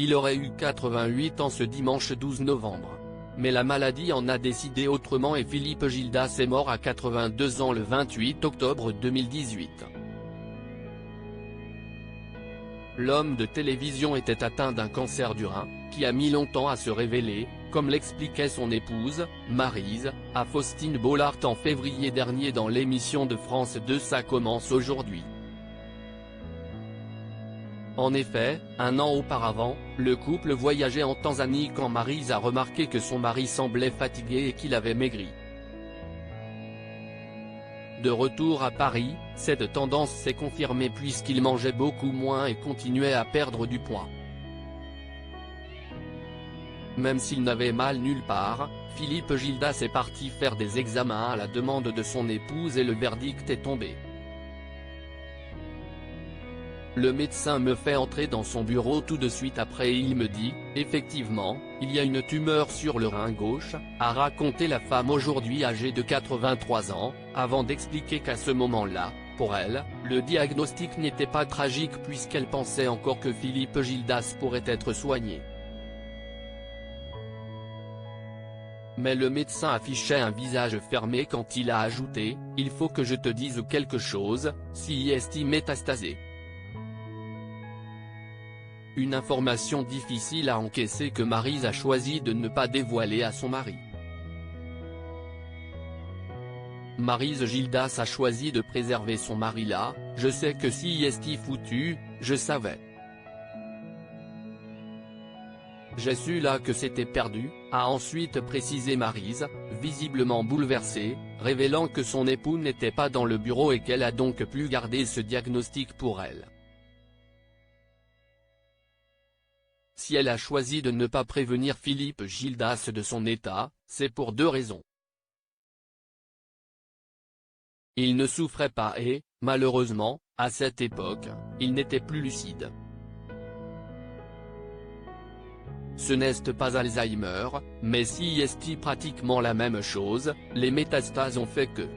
Il aurait eu 88 ans ce dimanche 12 novembre. Mais la maladie en a décidé autrement et Philippe Gildas est mort à 82 ans le 28 octobre 2018. L'homme de télévision était atteint d'un cancer du rein, qui a mis longtemps à se révéler, comme l'expliquait son épouse, Maryse, à Faustine Bollard en février dernier dans l'émission de France 2 Ça commence aujourd'hui. En effet, un an auparavant, le couple voyageait en Tanzanie quand Maryse a remarqué que son mari semblait fatigué et qu'il avait maigri. De retour à Paris, cette tendance s'est confirmée puisqu'il mangeait beaucoup moins et continuait à perdre du poids. Même s'il n'avait mal nulle part, Philippe Gildas est parti faire des examens à la demande de son épouse et le verdict est tombé. Le médecin me fait entrer dans son bureau tout de suite après et il me dit, effectivement, il y a une tumeur sur le rein gauche, a raconté la femme aujourd'hui âgée de 83 ans, avant d'expliquer qu'à ce moment-là, pour elle, le diagnostic n'était pas tragique puisqu'elle pensait encore que Philippe Gildas pourrait être soigné. Mais le médecin affichait un visage fermé quand il a ajouté, « Il faut que je te dise quelque chose, CIST métastasé ». Une information difficile à encaisser que Maryse a choisi de ne pas dévoiler à son mari. Maryse Gildas a choisi de préserver son mari là, je sais que CIST foutu, je savais. J'ai su là que c'était perdu, a ensuite précisé Maryse, visiblement bouleversée, révélant que son époux n'était pas dans le bureau et qu'elle a donc pu garder ce diagnostic pour elle. Si elle a choisi de ne pas prévenir Philippe Gildas de son état, c'est pour deux raisons. Il ne souffrait pas et, malheureusement, à cette époque, il n'était plus lucide. Ce n'est pas Alzheimer, mais CIST pratiquement la même chose, les métastases ont fait que.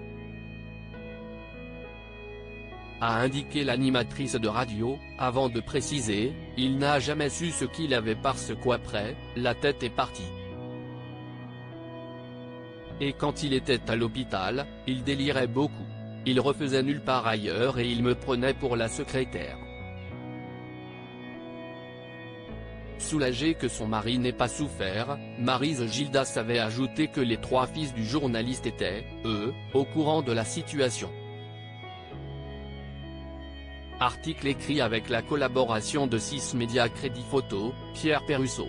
A indiqué l'animatrice de radio, avant de préciser, il n'a jamais su ce qu'il avait parce qu'après, la tête est partie. Et quand il était à l'hôpital, il délirait beaucoup. Il refaisait nulle part ailleurs et il me prenait pour la secrétaire. Soulagée que son mari n'ait pas souffert, Maryse Gildas avait ajouté que les trois fils du journaliste étaient, eux, au courant de la situation. Article écrit avec la collaboration de 6 Médias Crédit Photo, Pierre Perrusso.